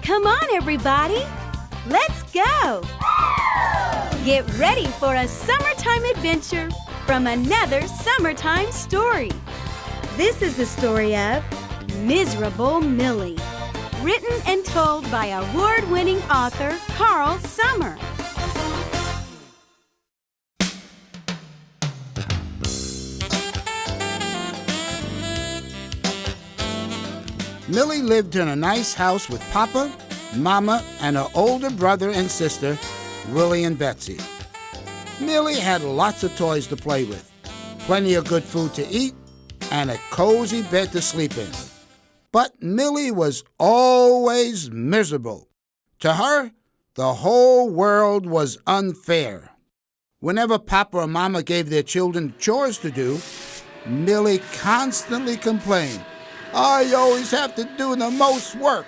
Come on, everybody. Let's go. Get ready for a summertime adventure from another Sommer-Time Story. This is the story of Miserable Millie, written and told by award-winning author Carl Sommer. Millie lived in a nice house with Papa, Mama, and her older brother and sister, Willie and Betsy. Millie had lots of toys to play with, plenty of good food to eat, and a cozy bed to sleep in. But Millie was always miserable. To her, the whole world was unfair. Whenever Papa or Mama gave their children chores to do, Millie constantly complained, "I always have to do the most work."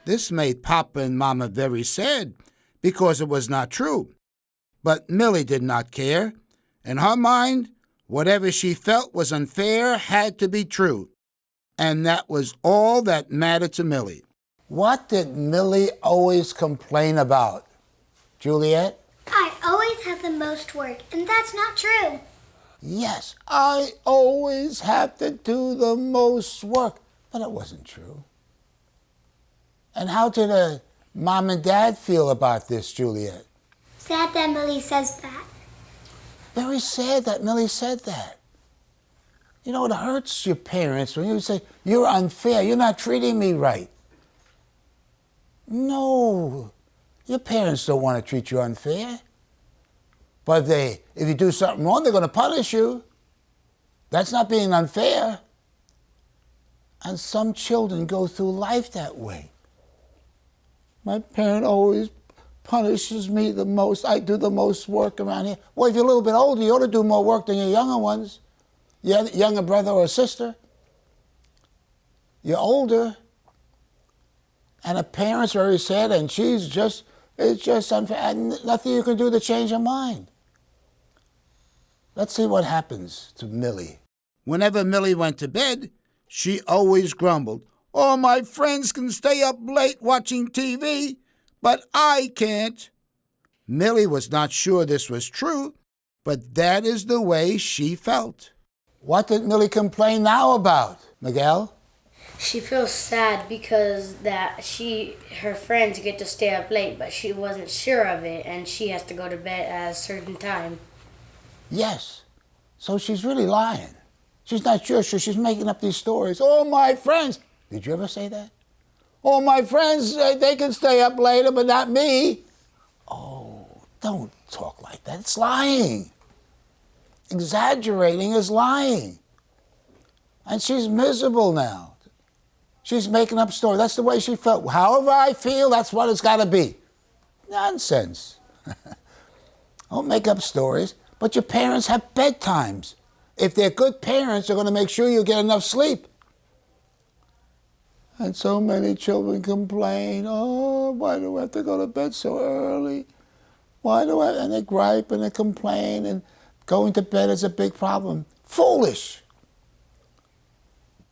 This made Papa and Mama very sad because it was not true. But Millie did not care. In her mind, whatever she felt was unfair had to be true. And that was all that mattered to Millie. What did Millie always complain about? Juliet? I always have the most work, and that's not true. Yes, I always have to do the most work. But it wasn't true. And how did Mom and Dad feel about this, Juliet? Sad that Millie says that. Very sad that Millie said that. You know, it hurts your parents when you say, "You're unfair, you're not treating me right." No, your parents don't want to treat you unfair. But if you do something wrong, they're going to punish you. That's not being unfair. And some children go through life that way. My parent always punishes me the most. I do the most work around here. Well, if you're a little bit older, you ought to do more work than your younger ones. Your younger brother or sister. You're older. And the parent's very sad, and it's just unfair. And nothing you can do to change her mind. Let's see what happens to Millie. Whenever Millie went to bed, she always grumbled, "Oh, my friends can stay up late watching TV, but I can't." Millie was not sure this was true, but that is the way she felt. What did Millie complain now about, Miguel? She feels sad because her friends get to stay up late, but she wasn't sure of it, and she has to go to bed at a certain time. Yes. So she's really lying. She's not sure, so she's making up these stories. "Oh, my friends." Did you ever say that? "Oh, my friends, they can stay up later, but not me." Oh, don't talk like that. It's lying. Exaggerating is lying. And she's miserable now. She's making up stories. That's the way she felt. However I feel, that's what it's got to be. Nonsense. Don't make up stories. But your parents have bedtimes. If they're good parents, they're going to make sure you get enough sleep. And so many children complain, "Oh, why do I have to go to bed so early? And they gripe and they complain, and going to bed is a big problem." Foolish.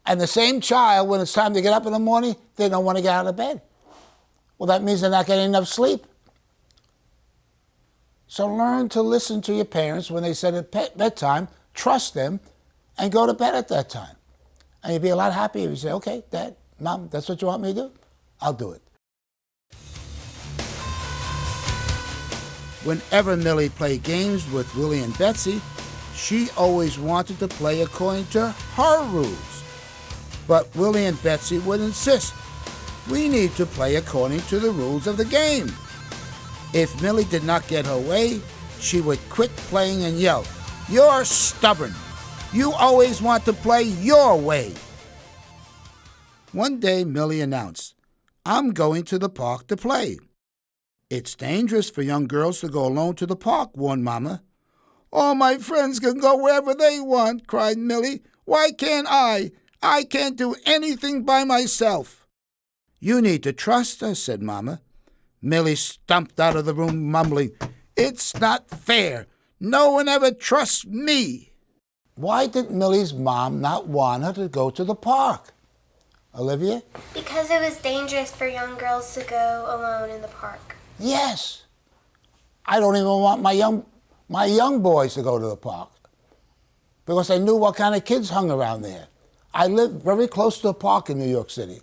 And the same child, when it's time to get up in the morning, they don't want to get out of bed. Well, that means they're not getting enough sleep. So learn to listen to your parents when they set at bedtime, trust them, and go to bed at that time. And you'll be a lot happier if you say, "Okay, Dad, Mom, that's what you want me to do? I'll do it." Whenever Millie played games with Willie and Betsy, she always wanted to play according to her rules. But Willie and Betsy would insist, "We need to play according to the rules of the game." If Millie did not get her way, she would quit playing and yell, "You're stubborn. You always want to play your way." One day, Millie announced, "I'm going to the park to play." "It's dangerous for young girls to go alone to the park," warned Mama. "All my friends can go wherever they want," cried Millie. "Why can't I? I can't do anything by myself." "You need to trust us," said Mama. Millie stumped out of the room mumbling, "It's not fair. No one ever trusts me." Why did Millie's mom not want her to go to the park? Olivia? Because it was dangerous for young girls to go alone in the park. Yes. I don't even want my young boys to go to the park because I knew what kind of kids hung around there. I lived very close to a park in New York City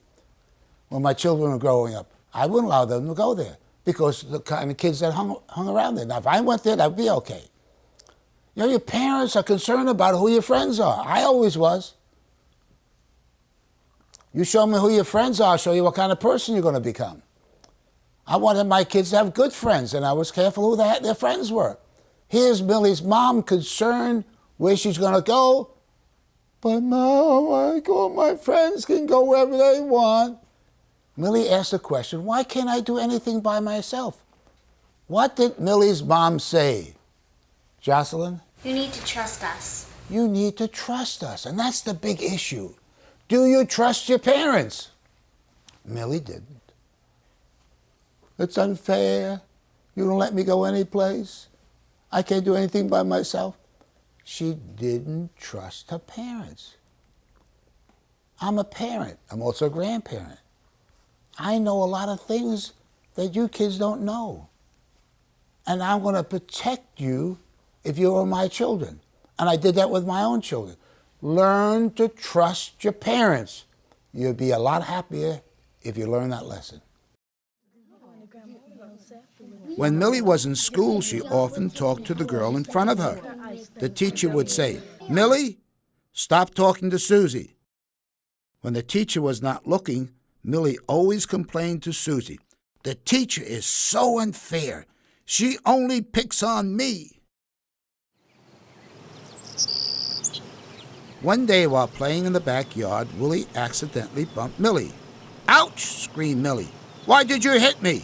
when my children were growing up. I wouldn't allow them to go there because of the kind of kids that hung around there. Now, if I went there, that would be okay. You know, your parents are concerned about who your friends are. I always was. You show me who your friends are, I'll show you what kind of person you're going to become. I wanted my kids to have good friends, and I was careful who their friends were. Here's Millie's mom concerned where she's going to go. But Mom, my friends can go wherever they want. Millie asked the question, why can't I do anything by myself? What did Millie's mom say? Jocelyn? You need to trust us. You need to trust us, and that's the big issue. Do you trust your parents? Millie didn't. It's unfair. You don't let me go anyplace. I can't do anything by myself. She didn't trust her parents. I'm a parent. I'm also a grandparent. I know a lot of things that you kids don't know. And I'm going to protect you if you are my children. And I did that with my own children. Learn to trust your parents. You'll be a lot happier if you learn that lesson. When Millie was in school, she often talked to the girl in front of her. The teacher would say, Millie, stop talking to Susie. When the teacher was not looking, Millie always complained to Susie, the teacher is so unfair. She only picks on me. One day while playing in the backyard, Willie accidentally bumped Millie. Ouch! Screamed Millie. Why did you hit me?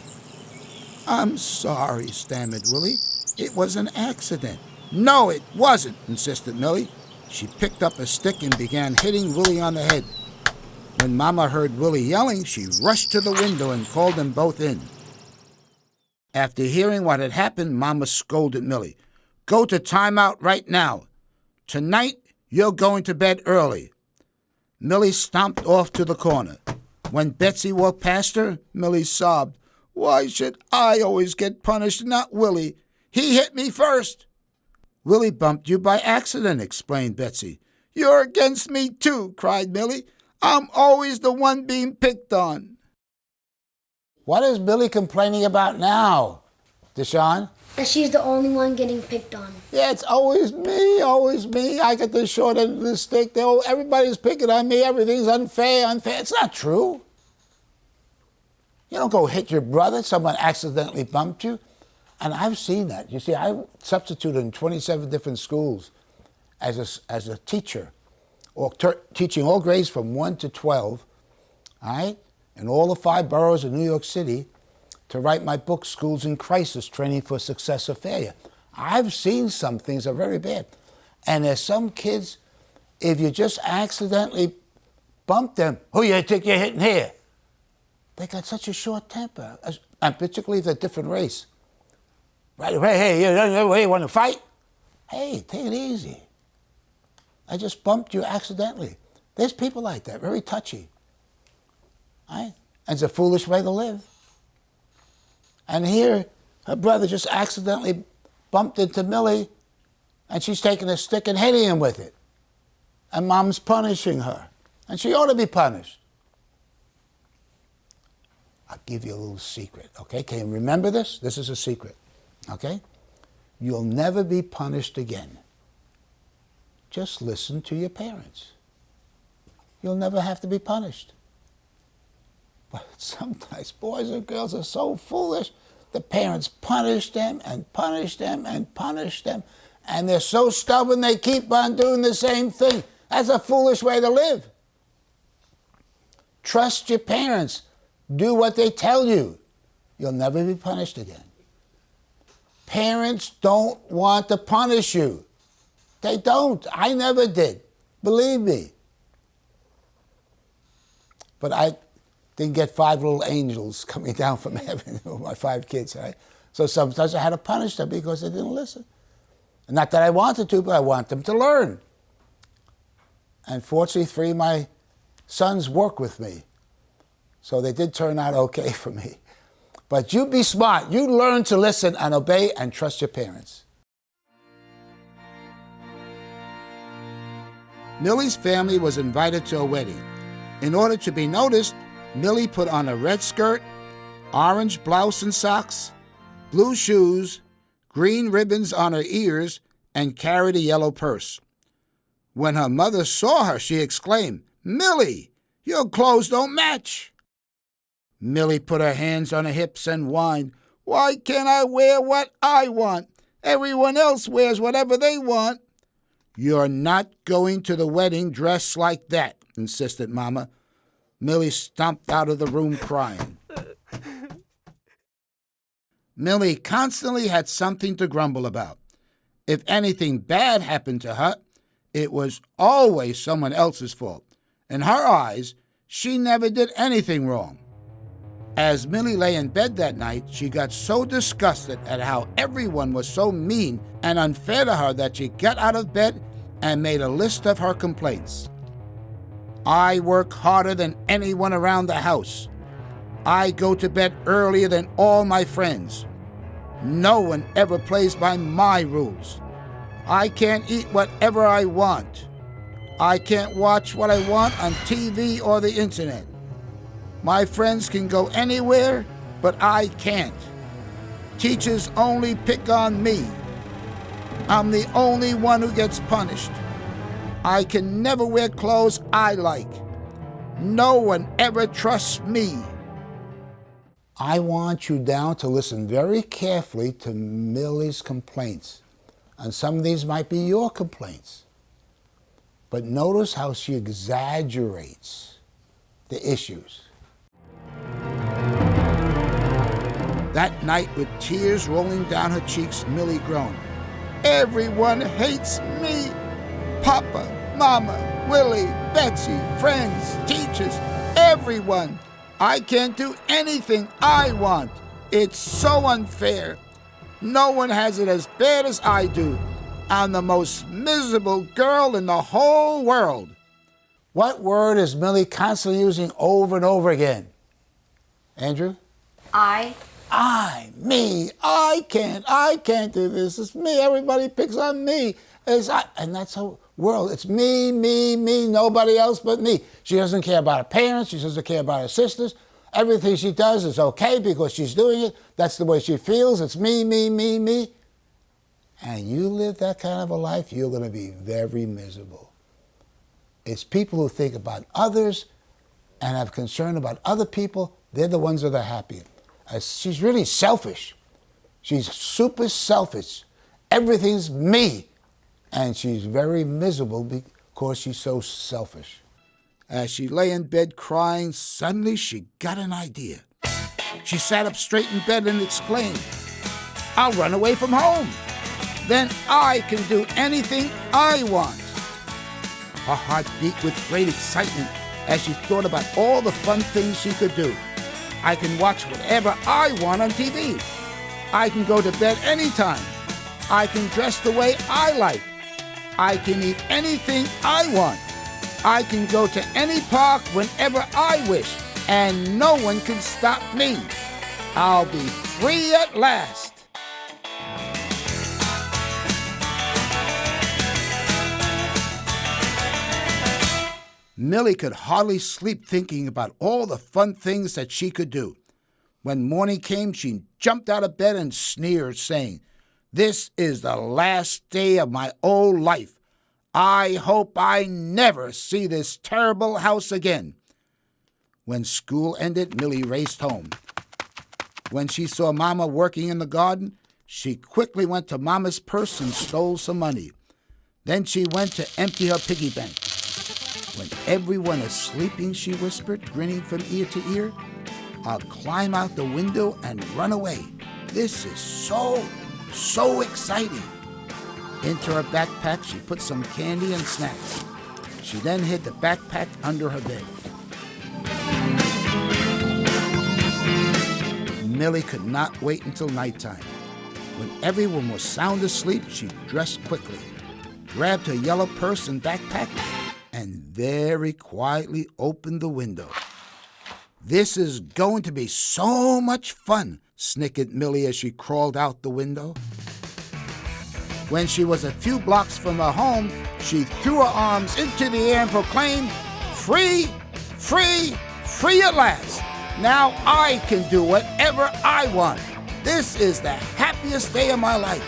I'm sorry, stammered Willie. It was an accident. No, it wasn't, insisted Millie. She picked up a stick and began hitting Willie on the head. When Mama heard Willie yelling, she rushed to the window and called them both in. After hearing what had happened, Mama scolded Millie. Go to timeout right now. Tonight, you're going to bed early. Millie stomped off to the corner. When Betsy walked past her, Millie sobbed. Why should I always get punished, not Willie? He hit me first. Willie bumped you by accident, explained Betsy. You're against me too, cried Millie. I'm always the one being picked on. What is Millie complaining about now, Deshaun? That she's the only one getting picked on. Yeah, it's always me, always me. I get the short end of the stick. Everybody's picking on me. Everything's unfair. It's not true. You don't go hit your brother. Someone accidentally bumped you. And I've seen that. You see, I substituted in 27 different schools as a teacher, or teaching all grades from 1 to 12, all right, in all the 5 boroughs of New York City, to write my book, Schools in Crisis, Training for Success or Failure. I've seen some things that are very bad. And there's some kids, if you just accidentally bump them, who you think you're hitting here? They got such a short temper, and particularly if they're a different race. Right away, hey, you want to fight? Hey, take it easy. I just bumped you accidentally. There's people like that, very touchy. Right? And it's a foolish way to live. And here, her brother just accidentally bumped into Millie, and she's taking a stick and hitting him with it. And Mom's punishing her. And she ought to be punished. I'll give you a little secret, okay? Can you remember this? This is a secret, okay? You'll never be punished again. Just listen to your parents. You'll never have to be punished. But sometimes boys and girls are so foolish, the parents punish them and punish them and punish them, and they're so stubborn they keep on doing the same thing. That's a foolish way to live. Trust your parents. Do what they tell you. You'll never be punished again. Parents don't want to punish you. They don't. I never did. Believe me. But I didn't get 5 little angels coming down from heaven with my 5 kids, right? So sometimes I had to punish them because they didn't listen. And not that I wanted to, but I want them to learn. And fortunately, 3 of my sons work with me. So they did turn out okay for me. But you be smart. You learn to listen and obey and trust your parents. Millie's family was invited to a wedding. In order to be noticed, Millie put on a red skirt, orange blouse and socks, blue shoes, green ribbons on her ears, and carried a yellow purse. When her mother saw her, she exclaimed, "Millie, your clothes don't match." Millie put her hands on her hips and whined, "Why can't I wear what I want? Everyone else wears whatever they want." "You're not going to the wedding dressed like that," insisted Mama. Millie stomped out of the room crying. Millie constantly had something to grumble about. If anything bad happened to her, it was always someone else's fault. In her eyes, she never did anything wrong. As Millie lay in bed that night, she got so disgusted at how everyone was so mean and unfair to her that she got out of bed and made a list of her complaints. "I work harder than anyone around the house. I go to bed earlier than all my friends. No one ever plays by my rules. I can't eat whatever I want. I can't watch what I want on TV or the internet. My friends can go anywhere, but I can't. Teachers only pick on me. I'm the only one who gets punished. I can never wear clothes I like. No one ever trusts me." I want you now to listen very carefully to Millie's complaints. And some of these might be your complaints. But notice how she exaggerates the issues. That night, with tears rolling down her cheeks, Millie groaned, "Everyone hates me. Papa, Mama, Willie, Betsy, friends, teachers, everyone. I can't do anything I want. It's so unfair. No one has it as bad as I do. I'm the most miserable girl in the whole world." What word is Millie constantly using over and over again? Andrew? I, me, I can't do this. It's me. Everybody picks on me. And that's her world. It's me, nobody else but me. She doesn't care about her parents. She doesn't care about her sisters. Everything she does is okay because she's doing it. That's the way she feels. It's me. And you live that kind of a life, you're going to be very miserable. It's people who think about others and have concern about other people. They're the ones that are happy. She's really selfish. She's super selfish. Everything's me. And she's very miserable because she's so selfish. As she lay in bed crying, suddenly she got an idea. She sat up straight in bed and exclaimed, "I'll run away from home. Then I can do anything I want." Her heart beat with great excitement as she thought about all the fun things she could do. "I can watch whatever I want on TV. I can go to bed anytime. I can dress the way I like. I can eat anything I want. I can go to any park whenever I wish, and no one can stop me. I'll be free at last." Millie could hardly sleep thinking about all the fun things that she could do. When morning came, she jumped out of bed and sneered, saying, "This is the last day of my old life. I hope I never see this terrible house again." When school ended, Millie raced home. When she saw Mama working in the garden, she quickly went to Mama's purse and stole some money. Then she went to empty her piggy bank. "When everyone is sleeping," she whispered, grinning from ear to ear, "I'll climb out the window and run away. This is so exciting." Into her backpack, she put some candy and snacks. She then hid the backpack under her bed. Millie could not wait until nighttime. When everyone was sound asleep, she dressed quickly, grabbed her yellow purse and backpack, and very quietly opened the window. "This is going to be so much fun," snickered Millie as she crawled out the window. When she was a few blocks from her home, she threw her arms into the air and proclaimed, "Free, free, free at last. Now I can do whatever I want. This is the happiest day of my life."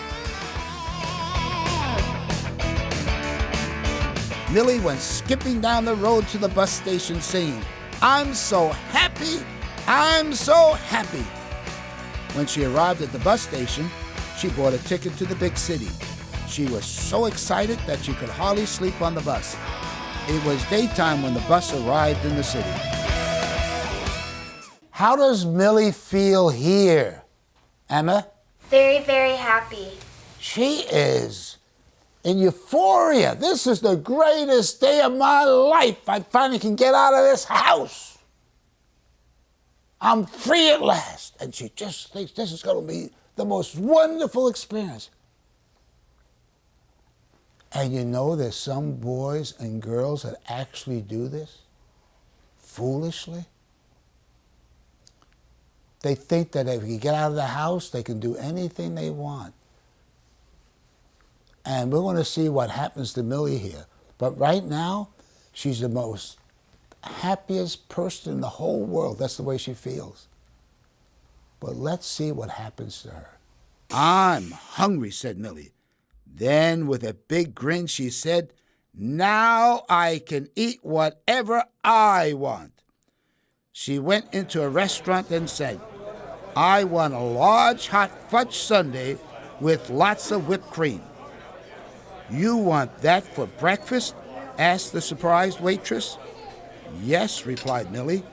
Millie went skipping down the road to the bus station singing, "I'm so happy, I'm so happy." When she arrived at the bus station, she bought a ticket to the big city. She was so excited that she could hardly sleep on the bus. It was daytime when the bus arrived in the city. How does Millie feel here, Emma? Very, very happy. She is in euphoria. "This is the greatest day of my life. I finally can get out of this house. I'm free at last." And she just thinks this is going to be the most wonderful experience. And you know there's some boys and girls that actually do this foolishly. They think that if you get out of the house, they can do anything they want. And we're going to see what happens to Millie here. But right now, she's the most happiest person in the whole world. That's the way she feels. But let's see what happens to her. "I'm hungry," said Millie. Then, with a big grin, she said, "Now I can eat whatever I want." She went into a restaurant and said, "I want a large hot fudge sundae with lots of whipped cream." "You want that for breakfast?" asked the surprised waitress. "Yes," replied Millie.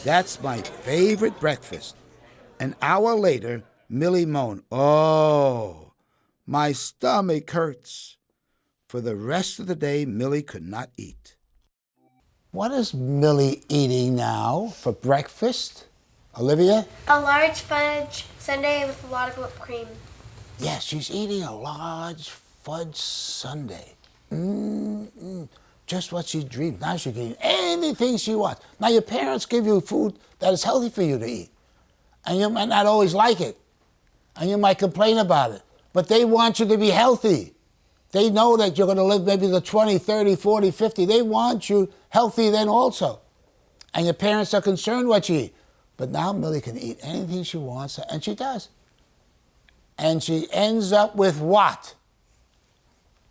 "That's my favorite breakfast." An hour later, Millie moaned, "Oh, my stomach hurts." For the rest of the day, Millie could not eat. What is Millie eating now for breakfast? Olivia? A large fudge sundae with a lot of whipped cream. Yes, she's eating a large fudge sundae. Just what she dreamed. Now she can eat anything she wants. Now your parents give you food that is healthy for you to eat. And you might not always like it. And you might complain about it. But they want you to be healthy. They know that you're going to live maybe the 20, 30, 40, 50. They want you healthy then also. And your parents are concerned what you eat. But now Millie can eat anything she wants, and she does. And she ends up with what?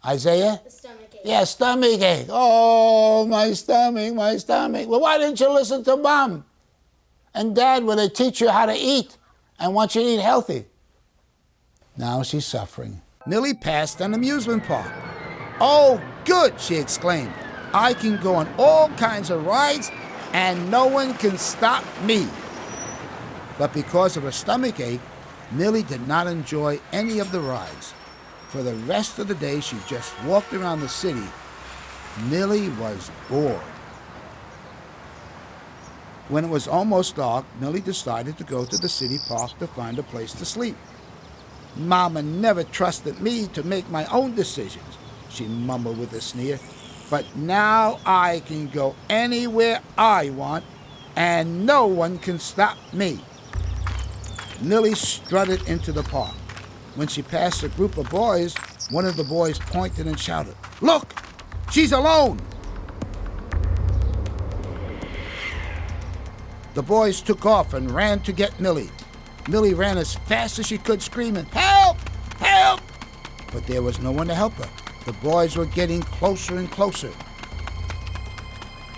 Isaiah? The stomachache. Yeah, stomachache. "Oh, my stomach, my stomach." Well, why didn't you listen to Mom and Dad when they teach you how to eat and want you to eat healthy? Now she's suffering. Millie passed an amusement park. "Oh, good," she exclaimed. "I can go on all kinds of rides and no one can stop me." But because of her stomachache, Millie did not enjoy any of the rides. For the rest of the day, she just walked around the city. Millie was bored. When it was almost dark, Millie decided to go to the city park to find a place to sleep. "Mama never trusted me to make my own decisions," she mumbled with a sneer. "But now I can go anywhere I want, and no one can stop me." Millie strutted into the park. When she passed a group of boys, one of the boys pointed and shouted, "Look, she's alone!" The boys took off and ran to get Millie. Millie ran as fast as she could, screaming, "Help! Help!" But there was no one to help her. The boys were getting closer and closer.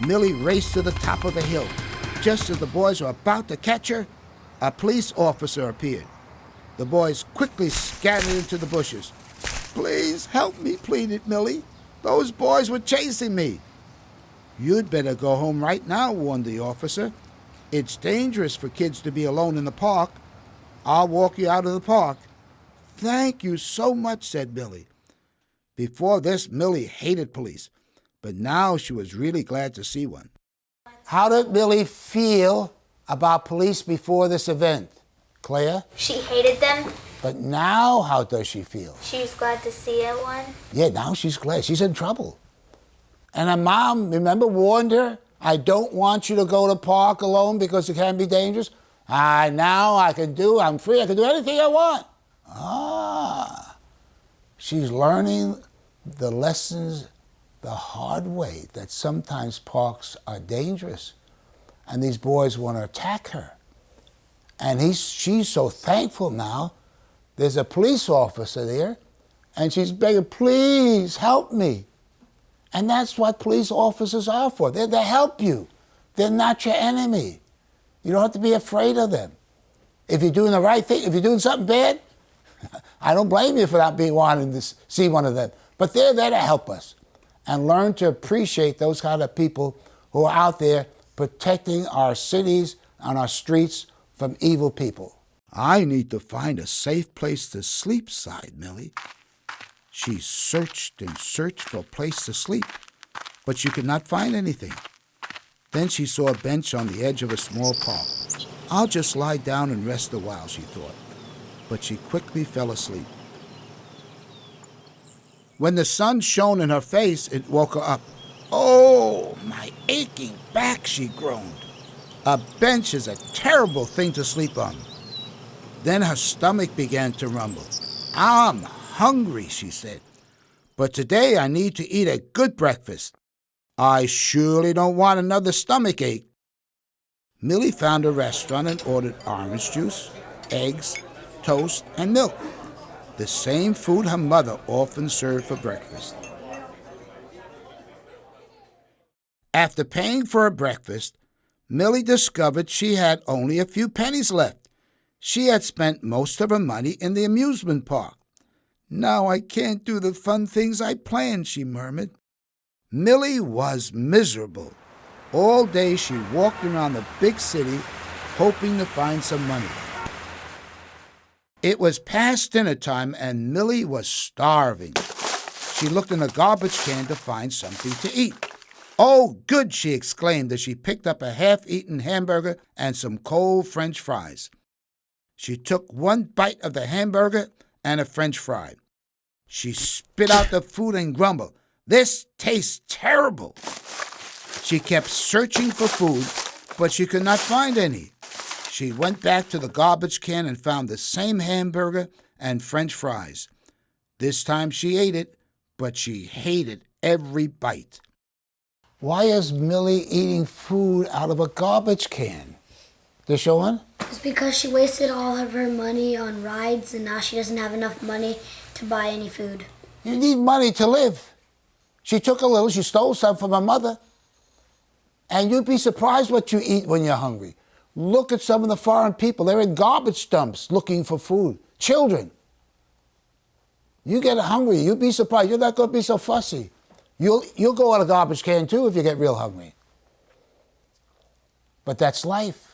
Millie raced to the top of the hill. Just as the boys were about to catch her, a police officer appeared. The boys quickly scattered into the bushes. "Please help me," pleaded Millie. "Those boys were chasing me." "You'd better go home right now," warned the officer. "It's dangerous for kids to be alone in the park. I'll walk you out of the park." "Thank you so much," said Millie. Before this, Millie hated police, but now she was really glad to see one. How did Millie feel about police before this event, Claire? She hated them. But now, how does she feel? She was glad to see one. Yeah, now she's glad. She's in trouble. And her mom, remember, warned her, I don't want you to go to the park alone because it can be dangerous. Now I'm free, I can do anything I want. She's learning the lessons the hard way, that sometimes parks are dangerous and these boys want to attack her. And she's so thankful now. There's a police officer there and she's begging, please help me. And that's what police officers are for. They're to help you. They're not your enemy. You don't have to be afraid of them. If you're doing the right thing, if you're doing something bad, I don't blame you for not wanting to see one of them. But they're there to help us and learn to appreciate those kind of people who are out there protecting our cities and our streets from evil people. I need to find a safe place to sleep, sighed Millie. She searched and searched for a place to sleep, but she could not find anything. Then she saw a bench on the edge of a small park. I'll just lie down and rest a while, she thought. But she quickly fell asleep. When the sun shone in her face, it woke her up. Oh, my aching back, she groaned. A bench is a terrible thing to sleep on. Then her stomach began to rumble. I'm hungry, she said. But today I need to eat a good breakfast. I surely don't want another stomach ache. Millie found a restaurant and ordered orange juice, eggs, toast, and milk. The same food her mother often served for breakfast. After paying for her breakfast, Millie discovered she had only a few pennies left. She had spent most of her money in the amusement park. Now I can't do the fun things I planned, she murmured. Millie was miserable. All day she walked around the big city, hoping to find some money. It was past dinner time and Millie was starving. She looked in a garbage can to find something to eat. Oh, good, she exclaimed as she picked up a half-eaten hamburger and some cold French fries. She took one bite of the hamburger and a French fry. She spit out the food and grumbled, "This tastes terrible." She kept searching for food, but she could not find any. She went back to the garbage can and found the same hamburger and French fries. This time she ate it, but she hated every bite. Why is Millie eating food out of a garbage can? Deshaun? It's because she wasted all of her money on rides and now she doesn't have enough money to buy any food. You need money to live. She took a little, she stole some from her mother. And you'd be surprised what you eat when you're hungry. Look at some of the foreign people. They're in garbage dumps looking for food. Children. You get hungry, you'd be surprised. You're not going to be so fussy. You'll go out a garbage can too if you get real hungry. But that's life.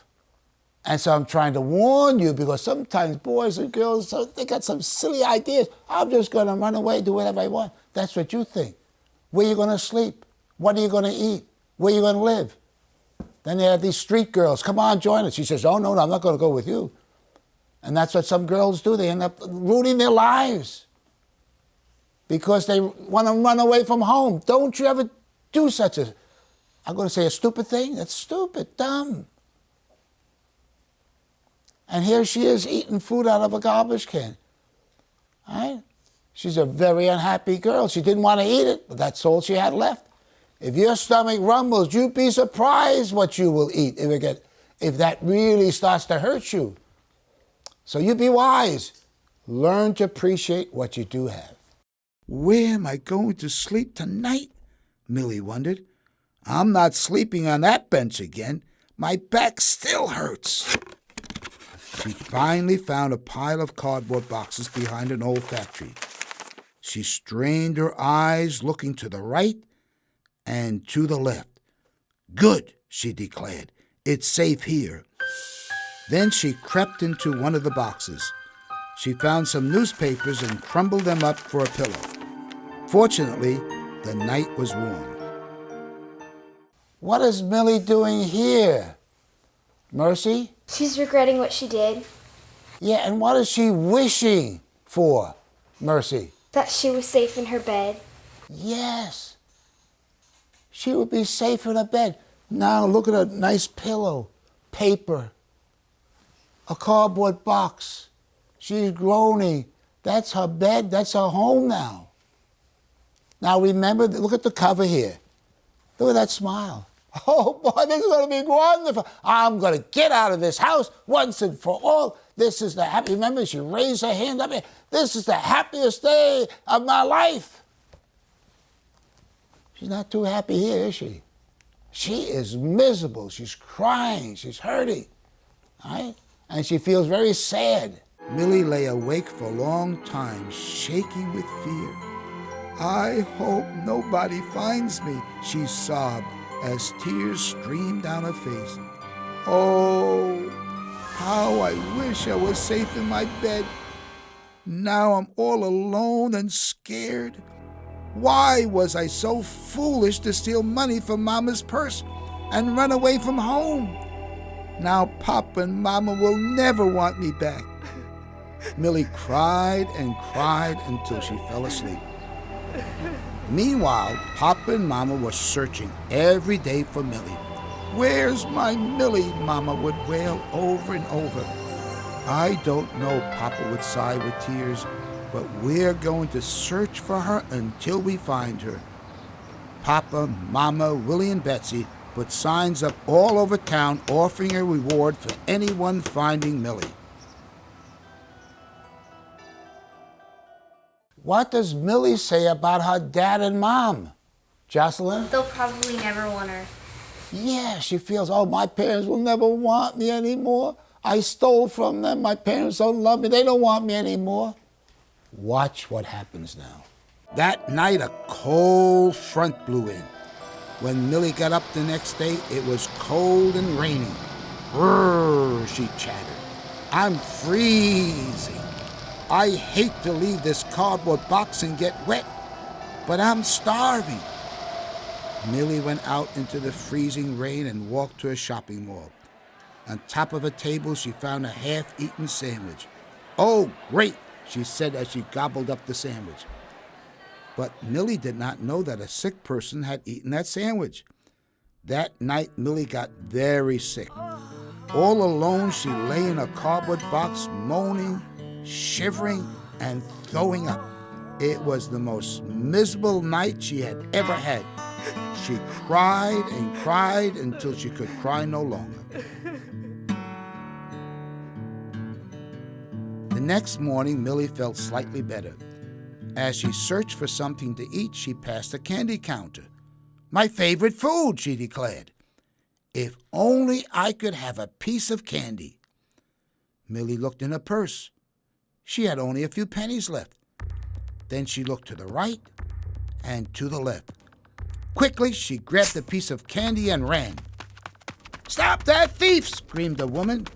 And so I'm trying to warn you because sometimes boys and girls, they got some silly ideas. I'm just going to run away, do whatever I want. That's what you think. Where are you going to sleep? What are you going to eat? Where are you going to live? Then they have these street girls. Come on, join us. She says, oh, no, I'm not going to go with you. And that's what some girls do. They end up ruining their lives because they want to run away from home. Don't you ever do such a, I'm going to say a stupid thing. That's stupid, dumb. And here she is eating food out of a garbage can. All right? She's a very unhappy girl. She didn't want to eat it, but that's all she had left. If your stomach rumbles, you'd be surprised what you will eat if that really starts to hurt you. So you be wise. Learn to appreciate what you do have. Where am I going to sleep tonight? Millie wondered. I'm not sleeping on that bench again. My back still hurts. She finally found a pile of cardboard boxes behind an old factory. She strained her eyes, looking to the right and to the left. Good, she declared. It's safe here. Then she crept into one of the boxes. She found some newspapers and crumbled them up for a pillow. Fortunately, the night was warm. What is Millie doing here? Mercy? She's regretting what she did. Yeah, and what is she wishing for, Mercy? That she was safe in her bed. Yes. she would be safe in her bed. Now look at a nice pillow, paper, a cardboard box. She's groaning. That's her bed. That's her home now. Now remember, look at the cover here. Look at that smile. Oh boy, this is going to be wonderful. I'm going to get out of this house once and for all. This is the happy, remember, she raised her hand up. This is the happiest day of my life. She's not too happy here, is she? She is miserable. She's crying. She's hurting. All right? And she feels very sad. Millie lay awake for a long time, shaking with fear. I hope nobody finds me, she sobbed as tears streamed down her face. Oh, how I wish I was safe in my bed. Now I'm all alone and scared. Why was I so foolish to steal money from Mama's purse and run away from home? Now Papa and Mama will never want me back. Millie cried and cried until she fell asleep. Meanwhile, Papa and Mama were searching every day for Millie. Where's my Millie? Mama would wail over and over. I don't know, Papa would sigh with tears, but we're going to search for her until we find her. Papa, Mama, Willie, and Betsy put signs up all over town offering a reward for anyone finding Millie. What does Millie say about her dad and mom? Jocelyn? They'll probably never want her. Yeah, she feels, oh, my parents will never want me anymore. I stole from them. My parents don't love me. They don't want me anymore. Watch what happens now. That night, a cold front blew in. When Millie got up the next day, it was cold and raining. Brrr, she chattered. I'm freezing. I hate to leave this cardboard box and get wet, but I'm starving. Millie went out into the freezing rain and walked to a shopping mall. On top of a table, she found a half-eaten sandwich. Oh, great, she said as she gobbled up the sandwich. But Millie did not know that a sick person had eaten that sandwich. That night, Millie got very sick. All alone, she lay in a cardboard box, moaning, shivering, and throwing up. It was the most miserable night she had ever had. She cried and cried until she could cry no longer. The next morning, Millie felt slightly better. As she searched for something to eat, she passed a candy counter. My favorite food, she declared. If only I could have a piece of candy. Millie looked in her purse. She had only a few pennies left. Then she looked to the right and to the left. Quickly, she grabbed a piece of candy and ran. Stop that thief! Screamed the woman.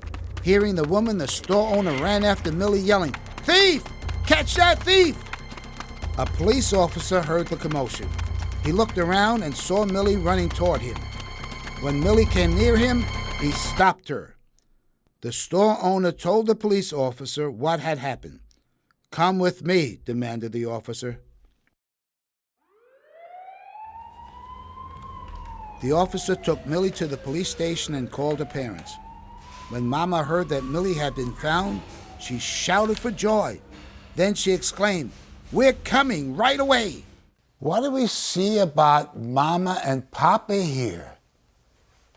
Hearing the woman, the store owner ran after Millie, yelling, Thief! Catch that thief! A police officer heard the commotion. He looked around and saw Millie running toward him. When Millie came near him, he stopped her. The store owner told the police officer what had happened. Come with me, demanded the officer. The officer took Millie to the police station and called her parents. When Mama heard that Millie had been found, she shouted for joy. Then she exclaimed, We're coming right away. What do we see about Mama and Papa here?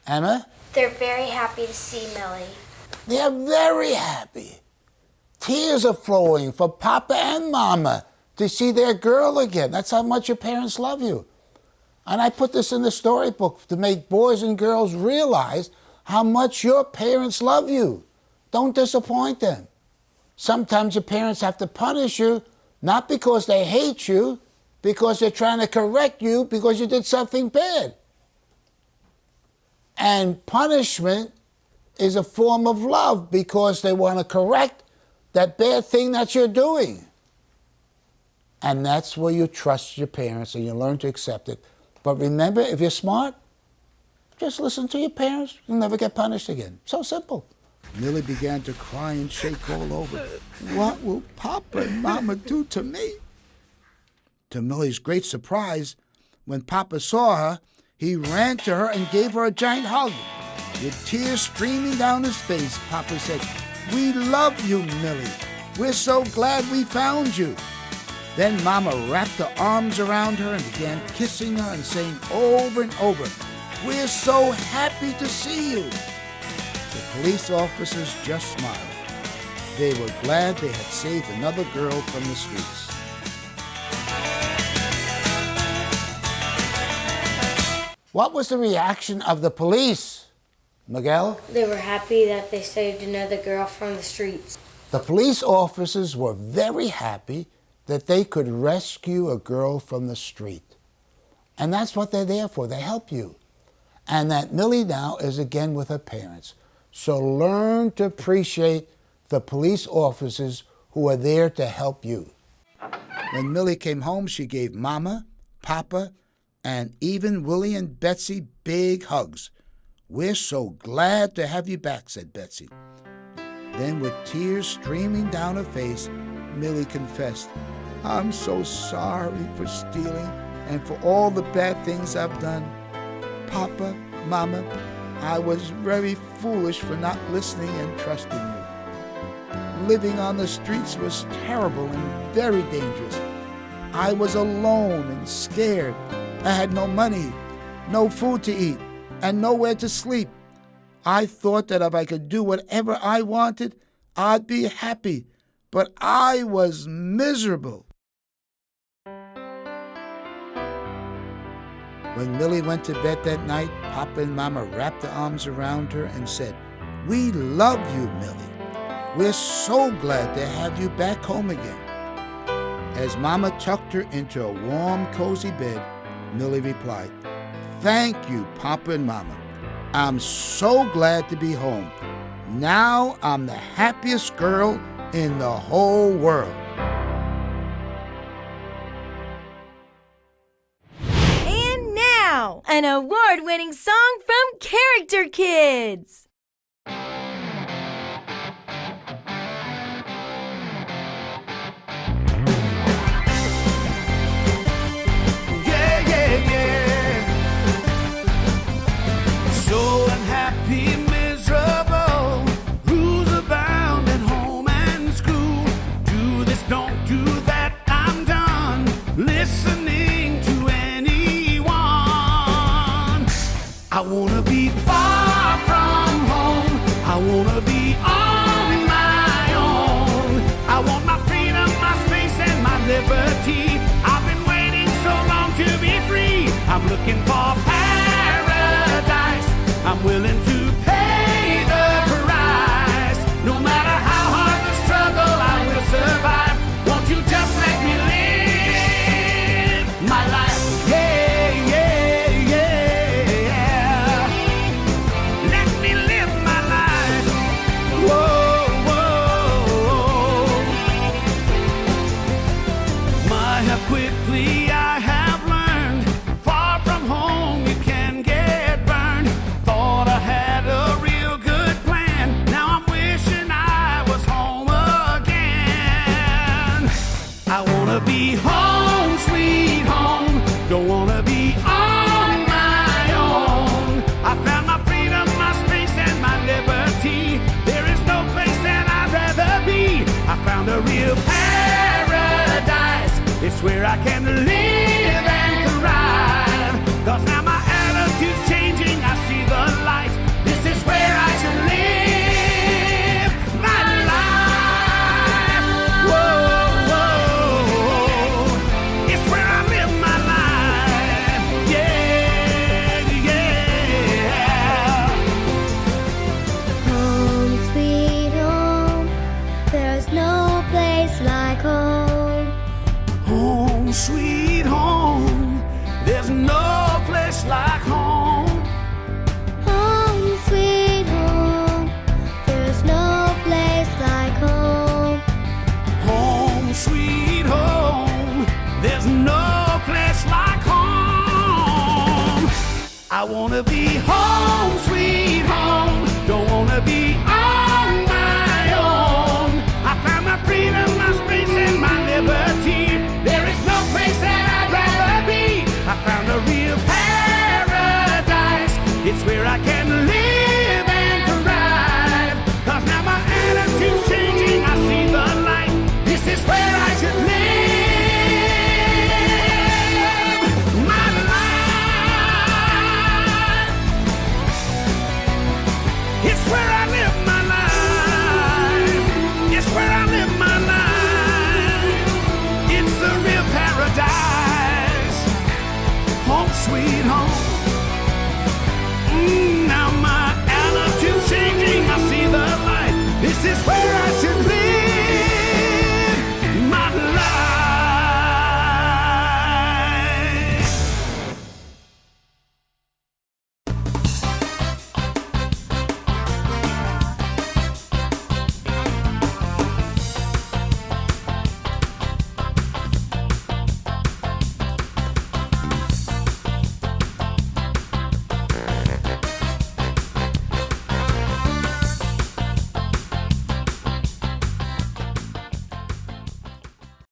Emma? They're very happy to see Millie. They're very happy. Tears are flowing for Papa and Mama to see their girl again. That's how much your parents love you. And I put this in the storybook to make boys and girls realize how much your parents love you. Don't disappoint them. Sometimes your parents have to punish you, not because they hate you, because they're trying to correct you because you did something bad. And punishment is a form of love because they want to correct that bad thing that you're doing. And that's where you trust your parents and you learn to accept it. But remember, if you're smart, just listen to your parents. You'll never get punished again. So simple. Millie began to cry and shake all over. What will Papa and Mama do to me? To Millie's great surprise, when Papa saw her, He ran to her and gave her a giant hug. With tears streaming down his face, Papa said, "We love you, Millie. We're so glad we found you." Then Mama wrapped her arms around her and began kissing her and saying over and over, "We're so happy to see you." The police officers just smiled. They were glad they had saved another girl from the streets. What was the reaction of the police, Miguel? They were happy that they saved another girl from the streets. The police officers were very happy that they could rescue a girl from the street. And that's what they're there for. They help you. And that Millie now is again with her parents. So learn to appreciate the police officers who are there to help you. When Millie came home, she gave Mama, Papa, and even Willie and Betsy big hugs. "We're so glad to have you back," said Betsy. Then with tears streaming down her face, Millie confessed, "I'm so sorry for stealing and for all the bad things I've done. Papa, Mama, I was very foolish for not listening and trusting you. Living on the streets was terrible and very dangerous. I was alone and scared. I had no money, no food to eat, and nowhere to sleep. I thought that if I could do whatever I wanted, I'd be happy, but I was miserable." When Millie went to bed that night, Papa and Mama wrapped their arms around her and said, "We love you, Millie. We're so glad to have you back home again." As Mama tucked her into a warm, cozy bed, Millie replied, "Thank you, Papa and Mama. I'm so glad to be home. Now I'm the happiest girl in the whole world." And now, an award-winning song from Character Kids. So unhappy, miserable, rules abound at home and school. Do this, don't do that, I'm done listening to anyone. I wanna be far from home, I wanna be on my own. I want my freedom, my space, and my liberty. I've been waiting so long to be free. I'm looking for paradise. I'm willing to pay the price. No matter how hard the struggle, I will survive. Won't you just let me live my life? Yeah, yeah, yeah. Let me live my life. Whoa, whoa. My, how quickly I have learned. Far from home, you can get burned. Thought I had a real good plan. Now I'm wishing I was home again. I wanna be home, sweet home. Don't wanna be on my own. I found my freedom, my space, and my liberty. There is no place that I'd rather be. I found a real paradise. It's where I can live and thrive. 'Cause now my attitude's changing, I see the light. This is where I should live my life. Whoa, whoa. It's where I live my life. Yeah, yeah. Home, sweet home, there's no place like home. Home, sweet me.